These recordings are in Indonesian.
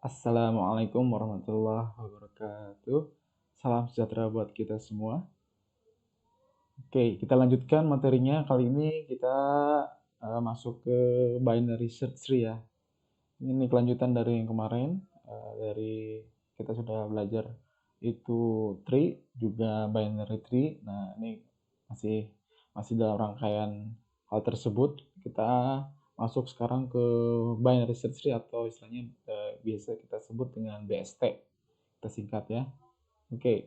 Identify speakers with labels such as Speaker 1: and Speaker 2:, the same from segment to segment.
Speaker 1: Assalamualaikum warahmatullahi wabarakatuh. Salam sejahtera buat kita semua. Oke, kita lanjutkan materinya. Kali ini kita masuk ke binary search tree ya. Ini kelanjutan dari yang kemarin. Dari kita sudah belajar itu tree, juga binary tree. Nah, ini masih dalam rangkaian hal tersebut. Kita masuk sekarang ke binary search tree atau istilahnya biasa kita sebut dengan BST. Kita singkat ya. Oke.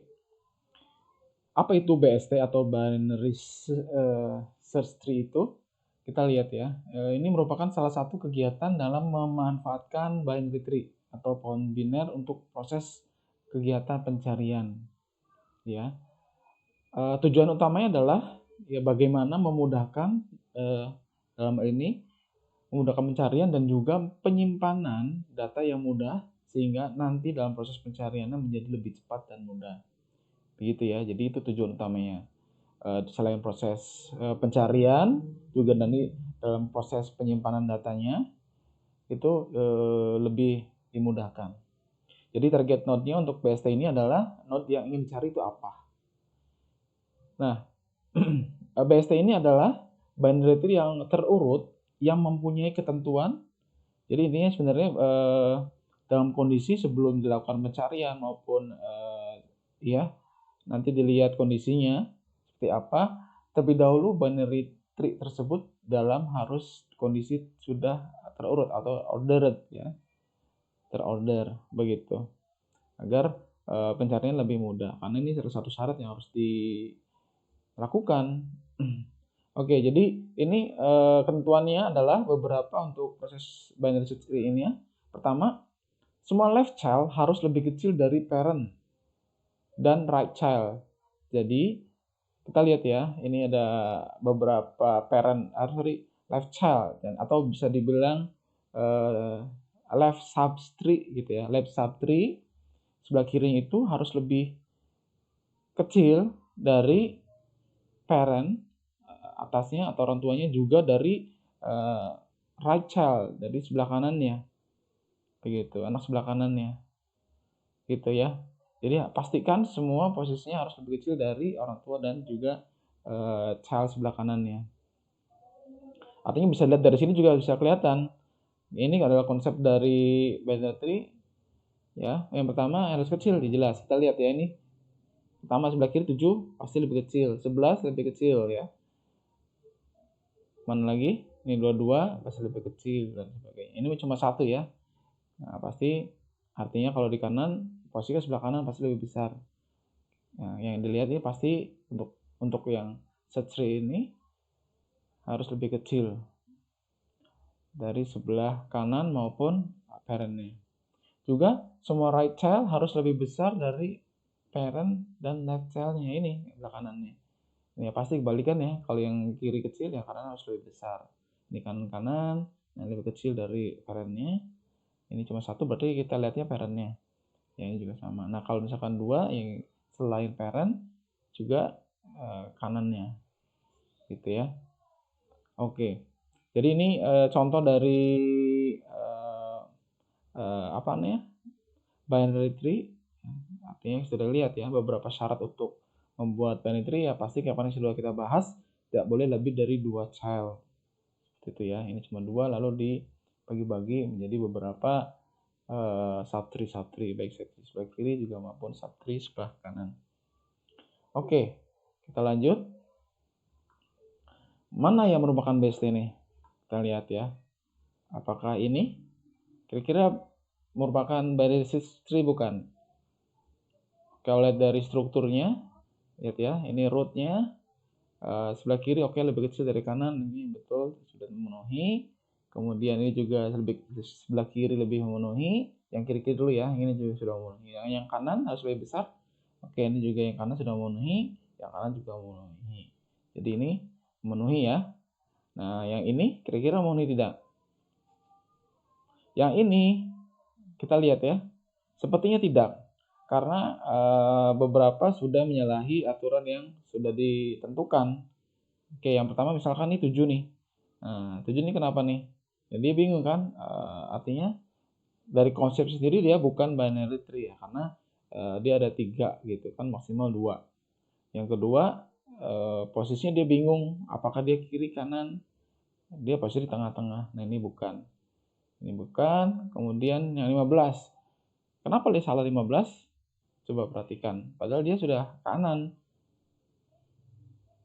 Speaker 1: Apa itu BST atau binary search tree itu? Kita lihat ya. Ini merupakan salah satu kegiatan dalam memanfaatkan binary tree atau pohon biner untuk proses kegiatan pencarian. Ya. Tujuan utamanya adalah ya bagaimana memudahkan dalam hal ini memudahkan pencarian dan juga penyimpanan data yang mudah sehingga nanti dalam proses pencariannya menjadi lebih cepat dan mudah. Begitu ya. Jadi itu tujuan utamanya. Selain proses pencarian, juga nanti dalam proses penyimpanan datanya itu lebih dimudahkan. Jadi target node-nya untuk BST ini adalah node yang ingin dicari itu apa. Nah, BST ini adalah binary tree yang terurut yang mempunyai ketentuan. Jadi intinya sebenarnya dalam kondisi sebelum dilakukan pencarian maupun ya nanti dilihat kondisinya seperti apa. Terlebih dahulu binary tree tersebut dalam harus kondisi sudah terurut atau ordered ya, terorder begitu, agar pencarian lebih mudah. Karena ini salah satu syarat yang harus dilakukan. Oke, jadi ini ketentuannya adalah beberapa untuk proses binary search tree ini ya. Pertama, semua left child harus lebih kecil dari parent dan right child. Jadi kita lihat ya, ini ada beberapa left child atau bisa dibilang left subtree gitu ya. Left subtree sebelah kiri itu harus lebih kecil dari parent atasnya atau orang tuanya, juga dari right child, dari sebelah kanannya. Begitu, anak sebelah kanannya. Gitu ya. Jadi pastikan semua posisinya harus lebih kecil dari orang tua dan juga child sebelah kanannya. Artinya bisa lihat dari sini juga bisa kelihatan. Ini adalah konsep dari binary tree ya. Yang pertama harus kecil, jelas. Kita lihat ya ini. Pertama sebelah kiri 7 pasti lebih kecil, 11 lebih kecil ya. Mana lagi? Ini 22 pasti lebih kecil dan sebagainya. Ini cuma satu ya. Nah, pasti artinya kalau di kanan posisi sebelah kanan pasti lebih besar. Nah, yang dilihat ini pasti untuk yang search tree ini harus lebih kecil dari sebelah kanan maupun parentnya. Juga semua right child harus lebih besar dari parent dan left child-nya ini sebelah kanannya. Ini ya pasti kebalikan ya. Kalau yang kiri kecil ya kanan harus lebih besar. Ini kanan yang lebih kecil dari parentnya. Ini cuma satu berarti kita lihatnya parentnya. Ya ini juga sama. Nah kalau misalkan dua yang selain parent juga kanannya gitu ya. Oke, jadi ini contoh dari apa nih ya, binary tree. Artinya sudah lihat ya beberapa syarat untuk membuat binary tree ya, pasti kapan yang sudah kita bahas tidak boleh lebih dari 2 child gitu ya. Ini cuma 2 lalu dibagi-bagi menjadi beberapa subtree baik sebelah kiri juga maupun subtree sebelah kanan. Oke, kita lanjut. Mana yang merupakan BST ini? Kita lihat ya. Apakah ini? Kira-kira merupakan binary search tree bukan? Kalau lihat dari strukturnya, lihat ya, ini rootnya sebelah kiri oke lebih kecil dari kanan, ini betul sudah memenuhi. Kemudian ini juga sebelah kiri lebih memenuhi. Yang kiri-kiri dulu ya, ini juga sudah memenuhi. Yang kanan harus lebih besar. Oke, ini juga yang kanan sudah memenuhi, yang kanan juga memenuhi. Jadi ini memenuhi ya. Nah, yang ini kira-kira memenuhi tidak? Yang ini kita lihat ya, sepertinya tidak. Karena beberapa sudah menyalahi aturan yang sudah ditentukan. Oke, yang pertama misalkan ini 7 nih. Nah, 7 ini kenapa nih? Jadi bingung kan? Artinya dari konsep sendiri dia bukan binary tree ya, karena dia ada 3 gitu kan, maksimal 2. Yang kedua, posisinya dia bingung apakah dia kiri kanan, dia pasti di tengah-tengah. Nah ini bukan. Ini bukan. Kemudian yang 15. Kenapa dia salah 15? Coba perhatikan. Padahal dia sudah kanan.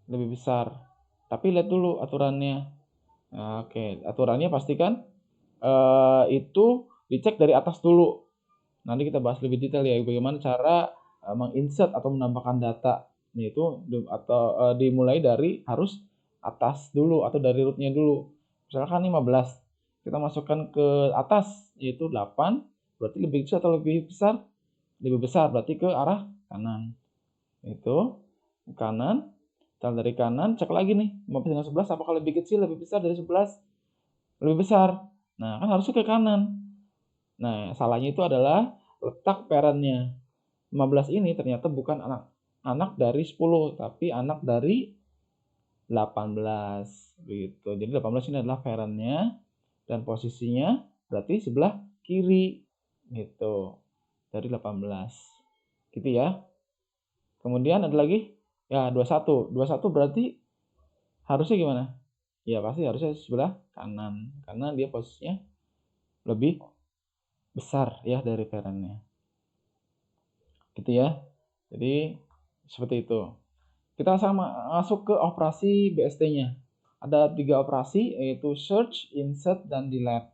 Speaker 1: Lebih besar. Tapi lihat dulu aturannya. Nah, oke, aturannya pastikan itu dicek dari atas dulu. Nanti kita bahas lebih detail ya bagaimana cara menginsert atau menambahkan data. Ini itu atau dimulai dari harus atas dulu atau dari rootnya dulu. Misalkan 15, kita masukkan ke atas yaitu 8, berarti lebih kecil atau lebih besar? Lebih besar, berarti ke arah kanan. Itu kanan. Setelah dari kanan, cek lagi nih 15 dengan 11 apakah lebih kecil, lebih besar dari 11? Lebih besar. Nah, kan harusnya ke kanan. Nah, salahnya itu adalah letak parentnya. 15 ini ternyata bukan anak dari 10, tapi anak dari 18 begitu. Jadi 18 ini adalah parentnya dan posisinya berarti sebelah kiri gitu. Dari 18. Gitu ya. Kemudian ada lagi ya 21. 21 berarti harusnya gimana? Ya pasti harusnya sebelah kanan karena dia posisinya lebih besar ya dari parentnya. Gitu ya. Jadi seperti itu. Kita sama masuk ke operasi BST-nya. Ada 3 operasi yaitu search, insert, dan delete.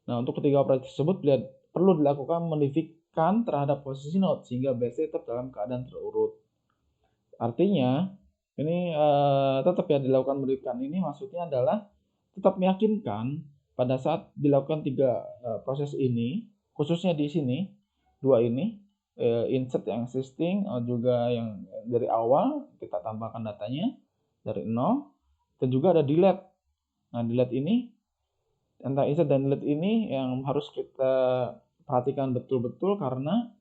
Speaker 1: Nah, untuk ketiga operasi tersebut perlu dilakukan modifikasi terhadap posisi node sehingga BST tetap dalam keadaan terurut. Artinya, ini tetap ya dilakukan modifikasi ini maksudnya adalah tetap meyakinkan pada saat dilakukan 3 proses ini, khususnya di sini, 2 ini, insert yang existing juga yang dari awal kita tambahkan datanya dari 0 dan juga ada delete. Nah, delete ini antara insert dan delete ini yang harus kita perhatikan betul-betul karena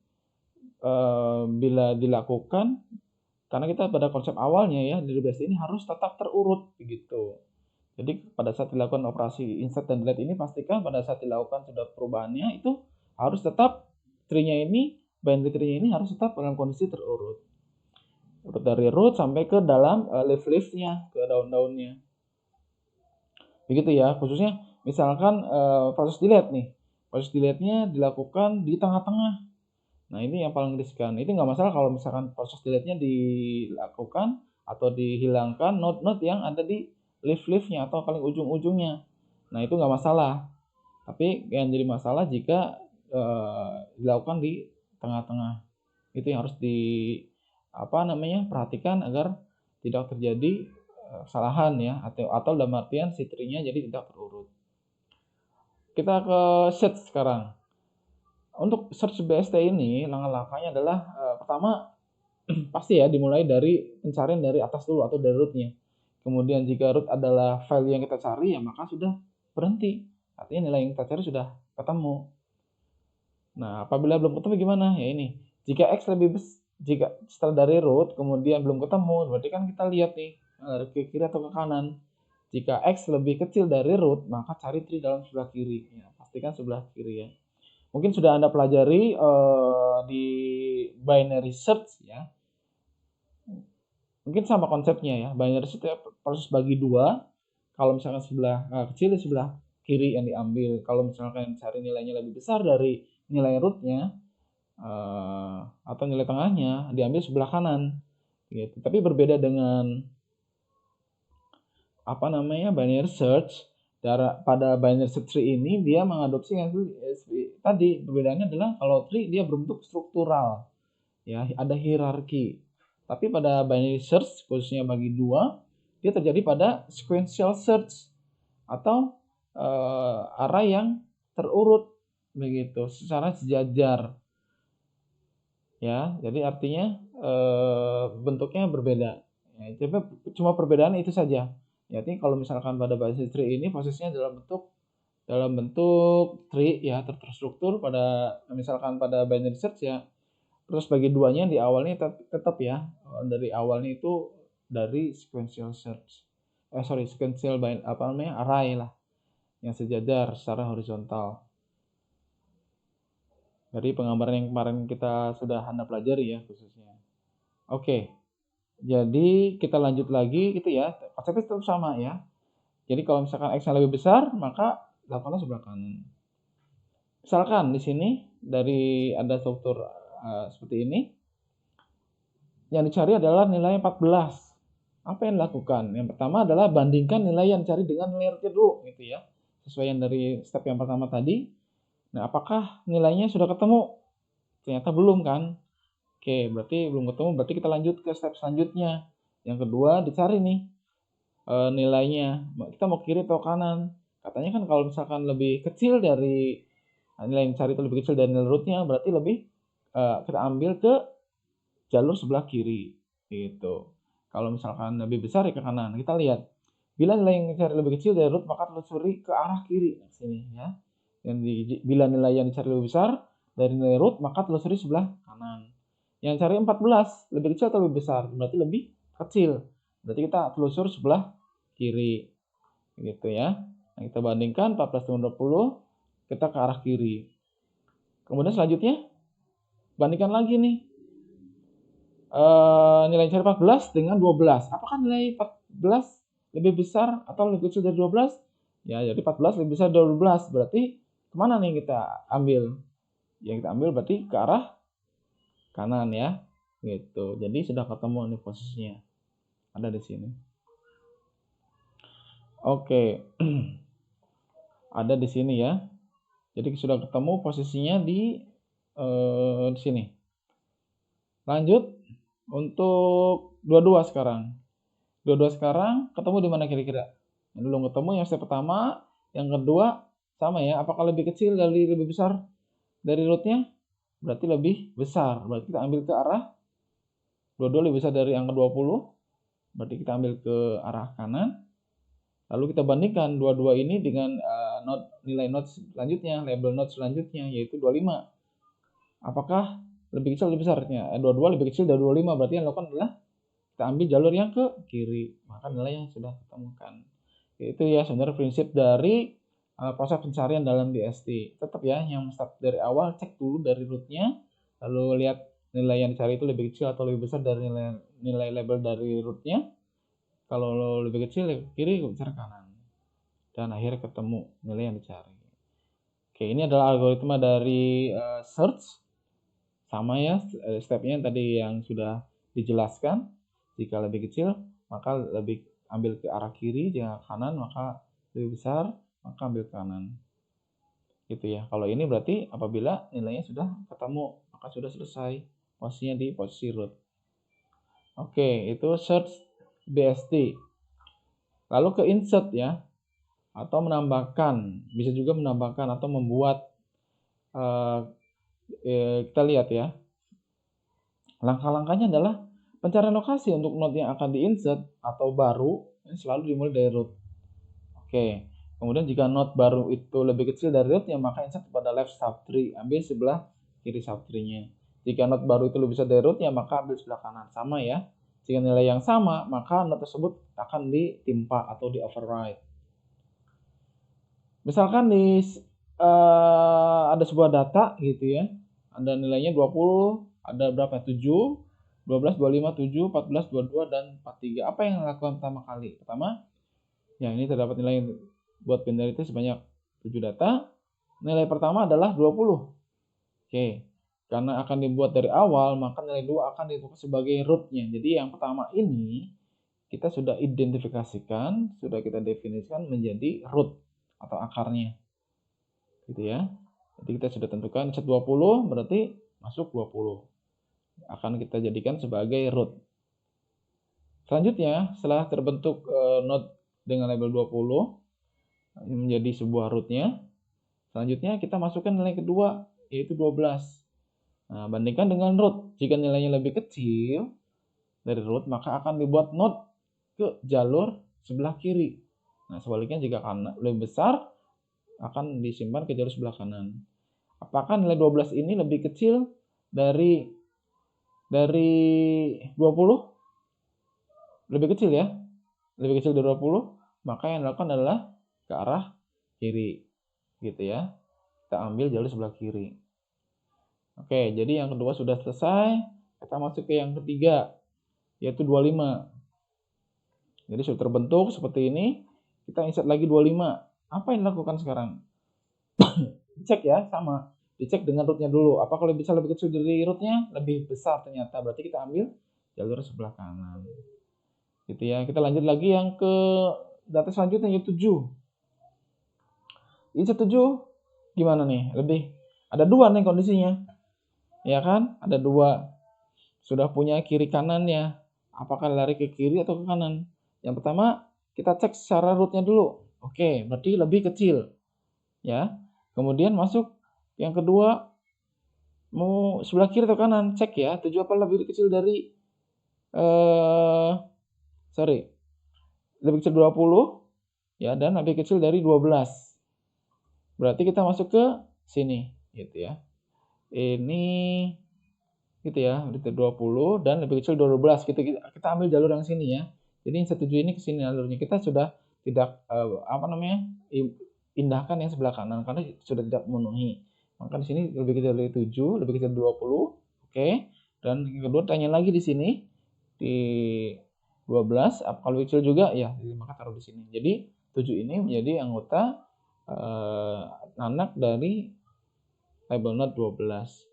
Speaker 1: bila dilakukan karena kita pada konsep awalnya ya dari base ini harus tetap terurut begitu. Jadi pada saat dilakukan operasi insert dan delete ini pastikan pada saat dilakukan sudah perubahannya itu harus tetap tree-nya ini, binary tree-nya ini harus tetap dalam kondisi terurut. Urut dari root sampai ke dalam leaf-leafnya, ke daun-daunnya. Begitu ya, khususnya misalkan proses delete nih. Proses delete-nya dilakukan di tengah-tengah. Nah, ini yang paling riskan. Itu nggak masalah kalau misalkan proses delete-nya dilakukan atau dihilangkan node-node yang ada di leaf-leafnya atau paling ujung-ujungnya. Nah, itu nggak masalah. Tapi yang jadi masalah jika dilakukan di tengah-tengah. Itu yang harus perhatikan agar tidak terjadi kesalahan ya atau dalam artian si tree-nya jadi tidak terurut. Kita ke search sekarang. Untuk search BST ini langkah-langkahnya adalah pertama pasti ya dimulai dari pencarian dari atas dulu atau dari rootnya. Kemudian jika root adalah file yang kita cari ya maka sudah berhenti. Artinya nilai yang kita cari sudah ketemu. Nah, apabila belum ketemu gimana? Ya ini. Jika X jika setelah dari root kemudian belum ketemu, berarti kan kita lihat nih ke kiri atau ke kanan. Jika X lebih kecil dari root, maka cari tree dalam sebelah kiri. Ya, pastikan sebelah kiri ya. Mungkin sudah Anda pelajari di binary search ya. Mungkin sama konsepnya ya. Binary search proses bagi 2. Kalau misalkan sebelah kecil di sebelah kiri yang diambil. Kalau misalkan cari nilainya lebih besar dari nilai rootnya atau nilai tengahnya diambil sebelah kanan gitu. Tapi berbeda dengan binary search. Pada binary search tree ini dia mengadopsi yang tadi perbedaannya adalah kalau tree dia berbentuk struktural ya, ada hierarki. Tapi pada binary search khususnya bagi 2 dia terjadi pada sequential search atau array yang terurut begitu secara sejajar ya. Jadi artinya bentuknya berbeda ya, cuma perbedaan itu saja ya. Artinya kalau misalkan pada binary tree ini posisinya dalam bentuk tree ya terstruktur, pada misalkan pada binary search ya terus bagi 2-nya di awalnya tetap ya dari awalnya itu dari sequential search sequential array lah yang sejajar secara horizontal. Dari penggambaran yang kemarin kita sudah Anda pelajari ya khususnya. Oke, jadi kita lanjut lagi gitu ya. Konsepnya tetap sama ya. Jadi kalau misalkan X-nya lebih besar, maka lakukanlah sebelah kanan. Misalkan di sini dari ada struktur seperti ini, yang dicari adalah nilai 14. Apa yang dilakukan? Yang pertama adalah bandingkan nilai yang dicari dengan nilai rootnya dulu, gitu ya. Sesuai yang dari step yang pertama tadi. Nah, apakah nilainya sudah ketemu? Ternyata belum kan? Oke, berarti belum ketemu. Berarti kita lanjut ke step selanjutnya. Yang kedua, dicari nih nilainya. Kita mau kiri atau kanan? Katanya kan kalau misalkan lebih kecil dari nilai yang dicari itu lebih kecil dari nilai rootnya, berarti lebih kita ambil ke jalur sebelah kiri. Gitu. Kalau misalkan lebih besar ya ke kanan. Kita lihat. Bila nilai yang dicari lebih kecil dari root, maka telusuri ke arah kiri. Nah, sini ya. Bila nilai yang dicari lebih besar dari nilai root, maka telusuri sebelah kanan. Yang cari 14, lebih kecil atau lebih besar? Berarti lebih kecil. Berarti kita telusur sebelah kiri. Gitu ya. Nah, kita bandingkan 14 dengan 20, kita ke arah kiri. Kemudian selanjutnya, bandingkan lagi nih. Nilai cari 14 dengan 12. Apakah nilai 14 lebih besar atau lebih kecil dari 12? Ya, jadi 14 lebih besar dari 12. Berarti kemana nih kita ambil? Yang kita ambil berarti ke arah kanan ya. Gitu. Jadi sudah ketemu nih posisinya. Ada di sini. Oke. Ada di sini ya. Jadi sudah ketemu posisinya di sini. Lanjut untuk 22 sekarang. 22 sekarang ketemu di mana kira-kira? Yang belum ketemu yang step pertama, yang kedua sama ya. Apakah lebih kecil dari lebih besar dari rootnya? Berarti lebih besar. Berarti kita ambil ke arah 22 lebih besar dari angka 20. Berarti kita ambil ke arah kanan. Lalu kita bandingkan 22 ini dengan nilai node selanjutnya, label node selanjutnya yaitu 25. Apakah lebih kecil lebih besarnya? 22 lebih kecil dari 25. Berarti yang dilakukan adalah kita ambil jalur yang ke kiri, maka nilai yang sudah ditemukan. Itu ya sebenarnya prinsip dari proses pencarian dalam DST. Tetap ya, yang start dari awal cek dulu dari rootnya, lalu lihat nilai yang dicari itu lebih kecil atau lebih besar dari nilai label dari rootnya. Kalau lebih kecil ya kiri, lebih besar kanan. Dan akhirnya ketemu nilai yang dicari. Oke, ini adalah algoritma dari search. Sama ya stepnya tadi yang sudah dijelaskan. Jika lebih kecil, maka lebih ambil ke arah kiri. Jika kanan, maka lebih besar, maka ambil ke kanan. Gitu ya. Kalau ini berarti apabila nilainya sudah ketemu, maka sudah selesai. Posisinya di posisi root. Oke, itu search BST. Lalu ke insert ya, atau menambahkan, bisa juga menambahkan atau membuat. Kita lihat ya. Langkah-langkahnya adalah pencarian lokasi untuk node yang akan di-insert atau baru selalu dimulai dari root. Oke. Kemudian jika node baru itu lebih kecil dari root, ya maka insert pada left subtree, ambil sebelah kiri subtree-nya. Jika node baru itu lebih besar dari root, ya maka ambil sebelah kanan. Sama ya. Jika nilai yang sama, maka node tersebut akan ditimpa atau di override. Misalkan ada sebuah data gitu ya. Ada nilainya 20, ada berapa? 7, 12, 25, 7, 14, 22, dan 43. Apa yang dilakukan pertama kali? Pertama, ya ini terdapat nilai buat binarity sebanyak 7 data. Nilai pertama adalah 20. Oke. Karena akan dibuat dari awal, maka nilai 2 akan ditukar sebagai rootnya. Jadi yang pertama ini kita sudah identifikasikan, sudah kita definisikan menjadi root atau akarnya. Gitu ya. Jadi kita sudah tentukan set 20 berarti masuk 20. Akan kita jadikan sebagai root. Selanjutnya, setelah terbentuk node dengan label 20 menjadi sebuah rootnya, selanjutnya kita masukkan nilai kedua yaitu 12. Nah, bandingkan dengan root. Jika nilainya lebih kecil dari root, maka akan dibuat node ke jalur sebelah kiri. Nah, sebaliknya jika lebih besar akan disimpan ke jalur sebelah kanan. Apakah nilai 12 ini lebih kecil dari 20? Lebih kecil ya. Lebih kecil dari 20, maka yang dilakukan adalah ke arah kiri. Gitu ya. Kita ambil jalur sebelah kiri. Oke, jadi yang kedua sudah selesai. Kita masuk ke yang ketiga, yaitu 25. Jadi sudah terbentuk seperti ini. Kita insert lagi 25. Apa yang dilakukan sekarang? Dicek ya, sama. Dicek dengan rootnya dulu. Apakah bisa lebih kecil dari rootnya? Lebih besar ternyata. Berarti kita ambil jalur sebelah kanan. Gitu ya. Kita lanjut lagi yang ke data selanjutnya, yaitu 7. Insert 7 gimana nih? Lebih ada 2 nih kondisinya. Ya kan? Ada 2. Sudah punya kiri kanannya. Apakah lari ke kiri atau ke kanan? Yang pertama, kita cek secara rootnya dulu. Oke, berarti lebih kecil. Ya. Kemudian masuk yang kedua, mau sebelah kiri atau kanan? Cek ya, 7 apa lebih kecil dari lebih kecil 20 ya, dan lebih kecil dari 12. Berarti kita masuk ke sini gitu ya. Ini gitu ya, lebih kecil 20 dan lebih kecil 12 gitu. Kita ambil jalur yang sini ya. Jadi yang 7 ini ke sini jalurnya. Kita sudah tidak indahkan yang sebelah kanan karena sudah tidak memenuhi. Maka di sini lebih kecil dari 7, lebih kecil 20. Oke. Dan yang kedua tanya lagi di sini di 12, kalau kecil juga ya, maka taruh di sini. Jadi 7 ini menjadi anggota anak dari label node 12.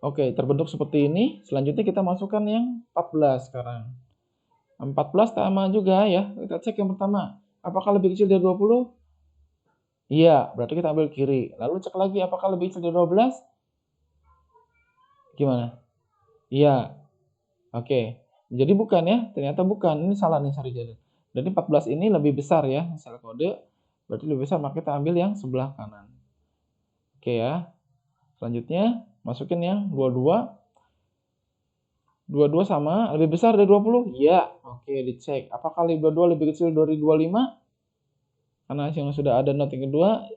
Speaker 1: Oke, terbentuk seperti ini. Selanjutnya kita masukkan yang 14 sekarang. 14 sama juga ya. Kita cek yang pertama. Apakah lebih kecil dari 20? Iya, berarti kita ambil kiri. Lalu cek lagi apakah lebih kecil dari 12? Gimana? Iya. Oke. Jadi bukan ya. Ternyata bukan. Ini salah nih, sorry. Jadi 14 ini lebih besar ya. Sel kode. Berarti lebih besar, maka kita ambil yang sebelah kanan. Oke ya. Selanjutnya masukin yang 22. 22 sama lebih besar dari 20? Iya. Oke, dicek. Apakah 22 lebih kecil dari 25? Karena yang sudah ada not yang kedua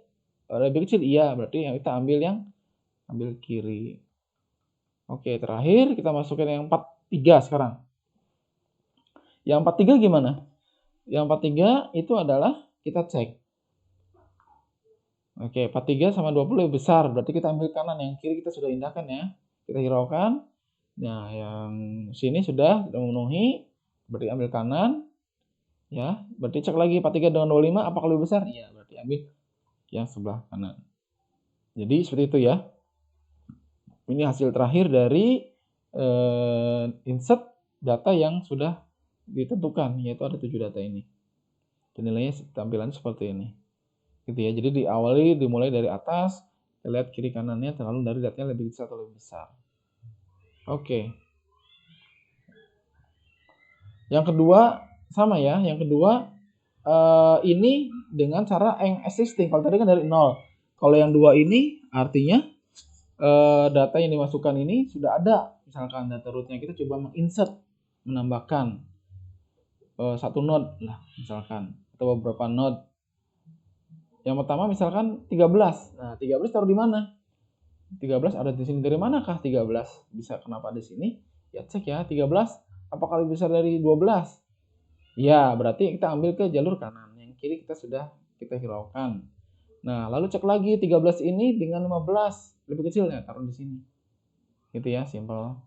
Speaker 1: lebih kecil? Iya. Berarti yang kita ambil kiri. Oke, terakhir kita masukin yang 43 sekarang. Yang 43 gimana? Yang 43 itu adalah kita cek. Oke, 43 sama 20 lebih besar. Berarti kita ambil kanan. Yang kiri kita sudah indahkan ya. Kita hiraukan. Nah, yang sini sudah memenuhi. Berarti ambil kanan. Ya, berarti cek lagi 43 dengan 25 apakah lebih besar? Iya, berarti ambil yang sebelah kanan. Jadi seperti itu ya. Ini hasil terakhir dari insert data yang sudah ditentukan, yaitu ada 7 data ini. Dan nilainya tampilan seperti ini. Gitu ya. Jadi dimulai dari atas, kita lihat kiri kanannya terlalu dari datanya lebih kecil atau lebih besar. Oke. Yang kedua sama ya. Yang kedua ini dengan cara yang existing. Kalau tadi kan dari 0. Kalau yang 2 ini artinya data yang dimasukkan ini sudah ada. Misalkan data rootnya kita coba menginsert, menambahkan satu node lah misalkan, atau beberapa node. Yang pertama misalkan 13. Nah, 13 taruh di mana? 13 ada di sini. Dari manakah 13? Bisa kenapa di sini? Ya cek ya, 13 apakah lebih besar dari 12? Ya, berarti kita ambil ke jalur kanan. Yang kiri kita hiraukan. Nah, lalu cek lagi 13 ini dengan 15 lebih kecil ya, taruh di sini. Gitu ya, simple.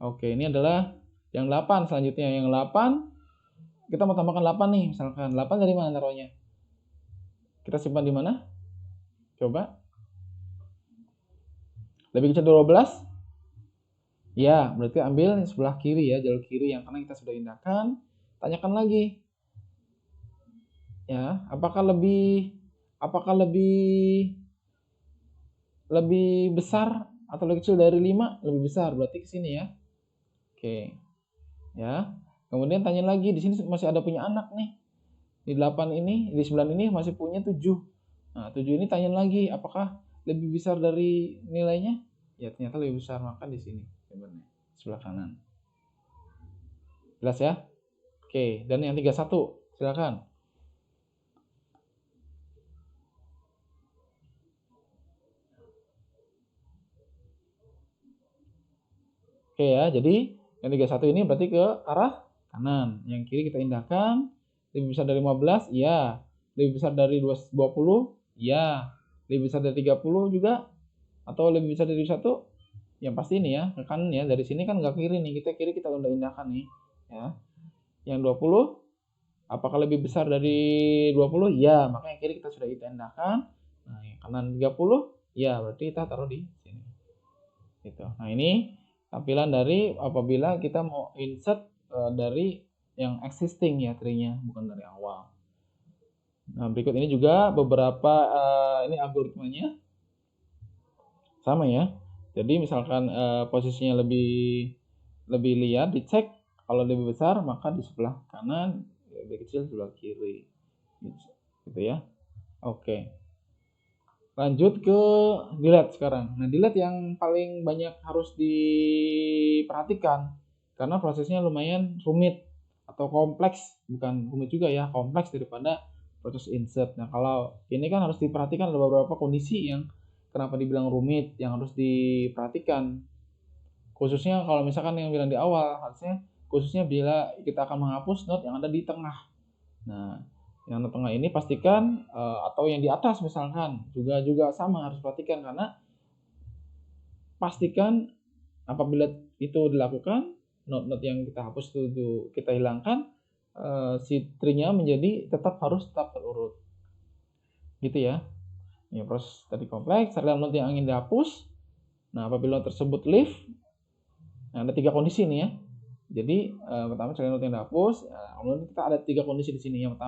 Speaker 1: Oke, ini adalah yang 8 selanjutnya. Yang 8 kita mau tambahkan 8 nih, misalkan 8 dari mana taruhnya? Kita simpan di mana? Coba. Lebih kecil 12? Ya, berarti ambil sebelah kiri ya, jalur kiri yang karena kita sudah indahkan. Tanyakan lagi. Ya, apakah lebih besar atau lebih kecil dari 5? Lebih besar, berarti ke sini ya. Oke. Ya. Kemudian tanya lagi, di sini masih ada punya anak nih. Di 8 ini, di 9 ini masih punya 7. Nah, 7 ini tanya lagi, apakah lebih besar dari nilainya? Ya, ternyata lebih besar, maka di sini sebenarnya sebelah kanan. Jelas ya? Oke, dan yang 31, silakan. Oke ya, jadi yang 31 ini berarti ke arah kanan. Yang kiri kita indahkan. Lebih besar dari 15? Iya. Lebih besar dari 20? Iya. Lebih besar dari 30 juga? atau lebih besar dari 1, yang pasti ini ya, ke kanan ya. Dari sini kan nggak kiri nih, kita kiri kita udah indahkan nih ya. Yang 20 apakah lebih besar dari 20? Ya, makanya kiri kita sudah kita indahkan. Nah, yang kanan 30, ya berarti kita taruh di sini. Gitu. Nah, ini tampilan dari apabila kita mau insert dari yang existing ya tree-nya, bukan dari awal. Nah, berikut ini juga beberapa ini algoritmanya sama ya. Jadi misalkan posisinya lebih liar, dicek kalau lebih besar maka di sebelah kanan, lebih kecil sebelah kiri. Gitu ya. Oke. Lanjut ke delete sekarang. Nah, delete yang paling banyak harus diperhatikan karena prosesnya lumayan rumit atau kompleks, bukan rumit juga ya, kompleks daripada proses insert. Nah, kalau ini kan harus diperhatikan ada beberapa kondisi yang kenapa dibilang rumit yang harus diperhatikan. Khususnya kalau misalkan yang bilang di awal, harusnya khususnya bila kita akan menghapus note yang ada di tengah. Nah, yang di tengah ini pastikan atau yang di atas misalkan juga sama harus perhatikan karena pastikan apabila itu dilakukan note-note yang kita hapus itu kita hilangkan, si tree-nya menjadi harus tetap terurut. Gitu ya. Ini proses tadi kompleks, serial note yang ingin dihapus. Nah, apabila tersebut leave, nah ada 3 kondisi nih ya. Jadi pertama serial note yang dihapus, kemudian kita ada 3 kondisi di sini. Yang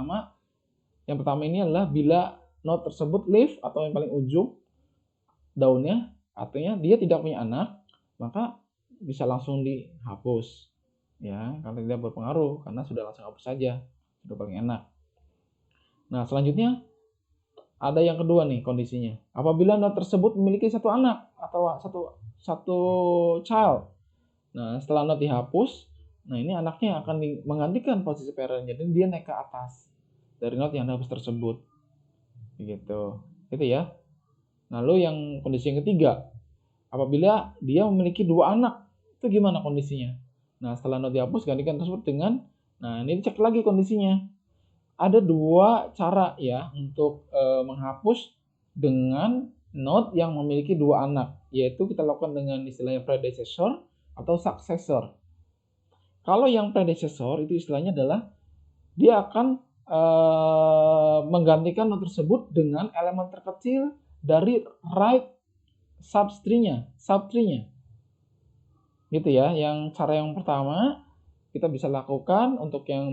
Speaker 1: pertama ini adalah bila note tersebut leave atau yang paling ujung daunnya, artinya dia tidak punya anak, maka bisa langsung dihapus ya, karena tidak berpengaruh karena sudah langsung hapus saja, sudah paling enak. Nah, selanjutnya ada yang kedua nih kondisinya. Apabila note tersebut memiliki satu anak atau satu child. Nah, setelah note dihapus, nah ini anaknya akan menggantikan posisi parent, jadi dia naik ke atas dari note yang dihapus tersebut. Begitu. Itu ya. Lalu yang kondisi yang ketiga, apabila dia memiliki 2 anak, itu gimana kondisinya? Nah, setelah note dihapus, gantikan tersebut dengan, nah ini dicek lagi kondisinya. Ada 2 cara ya untuk menghapus dengan note yang memiliki 2 anak, yaitu kita lakukan dengan istilahnya predecessor atau successor. Kalau yang predecessor itu istilahnya adalah dia akan menggantikan note tersebut dengan elemen terkecil dari right subtree-nya. Gitu ya. Yang cara yang pertama kita bisa lakukan untuk yang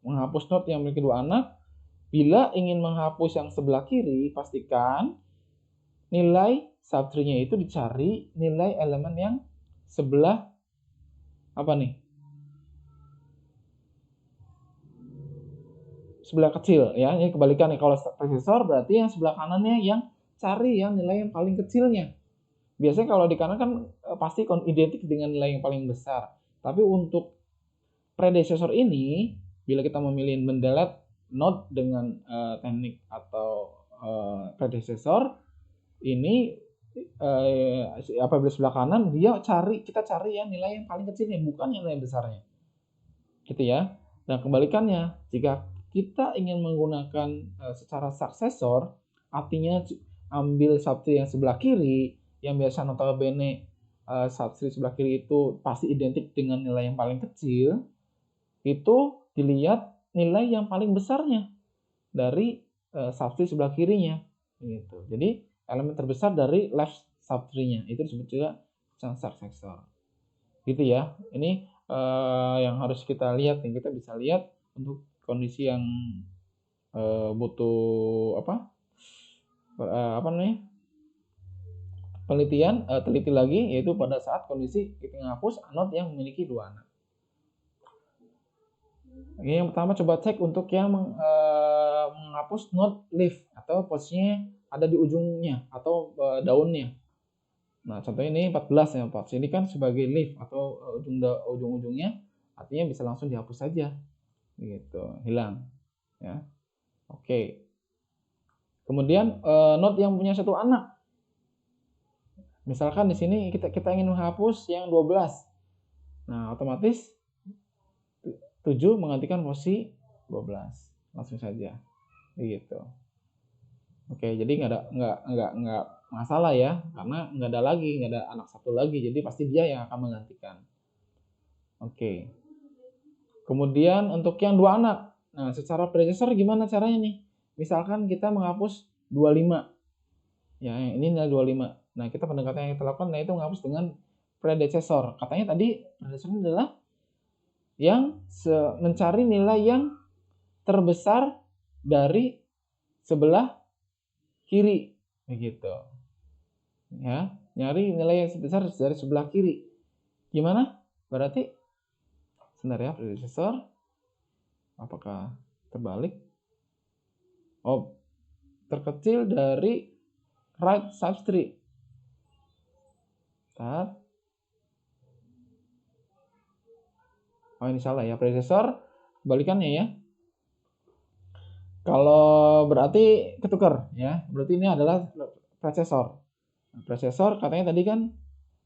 Speaker 1: menghapus note yang memiliki 2 anak. Bila ingin menghapus yang sebelah kiri, pastikan nilai subtree-nya itu dicari nilai elemen yang sebelah apa nih? Sebelah kecil ya. Ini kebalikan nih, kalau predecessor berarti yang sebelah kanannya yang cari yang nilai yang paling kecilnya. Biasanya kalau di kanan kan pasti identik dengan nilai yang paling besar. Tapi untuk predecessor ini, bila kita memilih mendelete note dengan teknik atau predecessor ini, apabila sebelah kanan kita cari yang nilai yang paling kecilnya, bukan yang nilai besarnya. Gitu ya. Dan kebalikannya, jika kita ingin menggunakan secara successor, artinya ambil subtree yang sebelah kiri, yang biasa notabene subtree sebelah kiri itu pasti identik dengan nilai yang paling kecil, itu dilihat nilai yang paling besarnya dari subtree sebelah kirinya gitu. Jadi elemen terbesar dari left subtree-nya itu disebut juga successor. Gitu ya. Ini yang harus kita lihat nih. Kita bisa lihat untuk kondisi yang butuh apa namanya? Penelitian, teliti lagi, yaitu pada saat kondisi kita menghapus note yang memiliki 2 anak. Ini yang pertama coba cek untuk yang menghapus note leaf atau posisinya ada di ujungnya atau daunnya. Nah, contohnya ini 14 ya, 14 ini kan sebagai leaf atau ujung-ujungnya, artinya bisa langsung dihapus saja. Gitu, hilang ya. Oke. Kemudian note yang punya 1 anak. Misalkan di sini kita ingin menghapus yang 12. Nah, otomatis 7 menggantikan posisi 12. Langsung saja. Begitu. Oke, jadi nggak masalah ya, karena nggak ada anak satu lagi, jadi pasti dia yang akan menggantikan. Oke. Kemudian untuk yang dua anak, nah secara predecessor gimana caranya nih? Misalkan kita menghapus 25, ya yang ini nilai 25. Nah kita pendekatan yang kita lakukan yaitu menghapus dengan predecessor. Katanya tadi predecessor adalah yang mencari nilai yang terbesar dari sebelah kiri, begitu. Ya, nyari nilai yang sebesar dari sebelah kiri. Gimana? Berarti sebentar ya, predecessor. Apakah terbalik? Oh, terkecil dari right subtree. Oh ini salah ya, predecessor kebalikannya ya. Kalau berarti ketukar ya, berarti ini adalah predecessor. Predecessor katanya tadi kan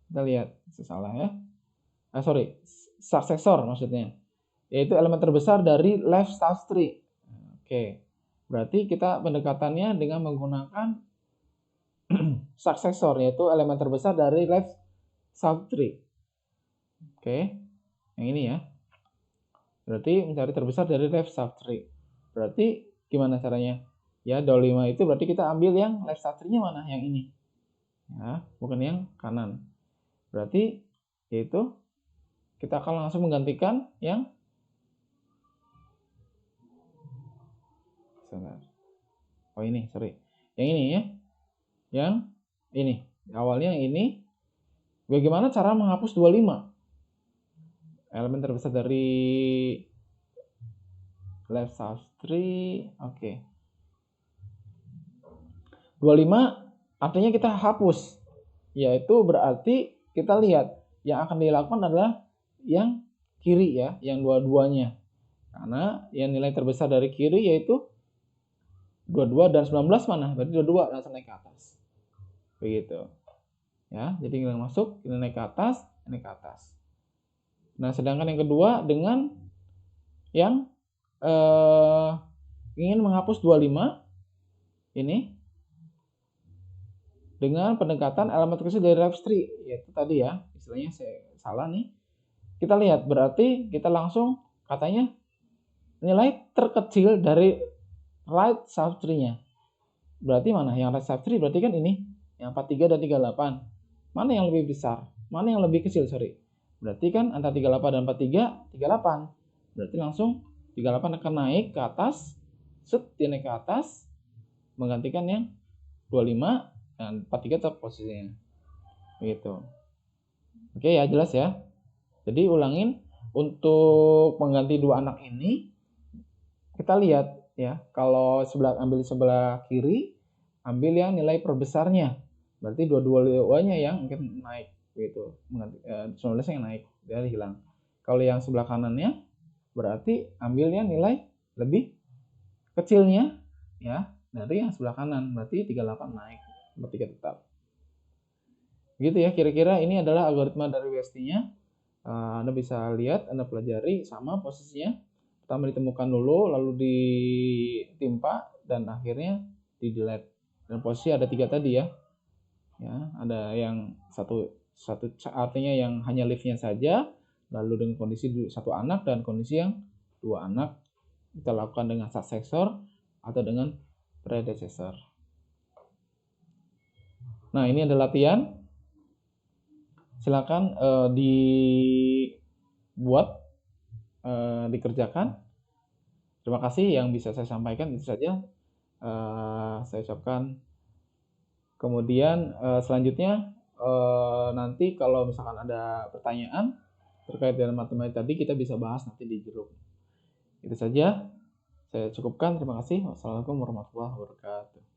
Speaker 1: kita lihat salah ya. Successor maksudnya, yaitu elemen terbesar dari left subtree. Oke, berarti kita pendekatannya dengan menggunakan successor, yaitu elemen terbesar dari left subtree. Oke, yang ini ya. Berarti mencari terbesar dari left subtree. Berarti gimana caranya? Ya, 25 itu berarti kita ambil yang left subtree-nya mana? Yang ini. Ya, bukan yang kanan. Berarti yaitu kita akan langsung menggantikan yang oh ini, sorry. Yang ini ya. Yang ini. Awalnya yang ini. Bagaimana cara menghapus 25? Elemen terbesar dari left subtree. Oke. 25 artinya kita hapus. Yaitu berarti kita lihat yang akan dilakukan adalah yang kiri ya, yang dua-duanya. Karena yang nilai terbesar dari kiri yaitu 22 dan 19 mana? Berarti 22 langsung naik ke atas. Begitu. Ya, jadi kita masuk, ini naik ke atas, ini ke atas. Nah, sedangkan yang kedua dengan yang ingin menghapus 25 ini dengan pendekatan elemen terkecil dari left tree, yaitu tadi ya, istilahnya saya salah nih. Kita lihat berarti kita langsung katanya nilai terkecil dari right subtree-nya. Berarti mana? Yang right subtree berarti kan ini, yang 43 dan 38. Mana yang lebih besar? Mana yang lebih kecil, sorry. Berarti kan antara 38 dan 43, 38. Berarti langsung 38 akan naik ke atas, dia naik ke atas, menggantikan yang 25 dan 43 tetap posisinya. Begitu. Oke ya, jelas ya. Jadi ulangin, untuk mengganti dua anak ini, kita lihat ya, kalau ambil sebelah kiri, ambil yang nilai perbesarnya. Berarti dua-duanya yang mungkin naik gitu. Mengganti 19 yang naik, dia hilang. Kalau yang sebelah kanannya berarti ambilnya nilai lebih kecilnya ya dari yang sebelah kanan, berarti 38 naik, 43 tetap. Gitu ya, kira-kira ini adalah algoritma dari WST-nya. Anda bisa lihat, Anda pelajari sama posisinya. Pertama ditemukan dulu, lalu ditimpa, dan akhirnya di delete. Dan posisi ada 3 tadi ya. Ya, ada yang satu artinya yang hanya lift-nya saja, lalu dengan kondisi satu anak dan kondisi yang dua anak. Kita lakukan dengan successor atau dengan predecessor. Nah, ini ada latihan. Silakan dibuat, dikerjakan. Terima kasih yang bisa saya sampaikan, itu saja saya ucapkan. Kemudian selanjutnya nanti kalau misalkan ada pertanyaan terkait dengan matematika tadi, kita bisa bahas nanti di grup. Itu saja saya cukupkan. Terima kasih. Wassalamualaikum warahmatullahi wabarakatuh.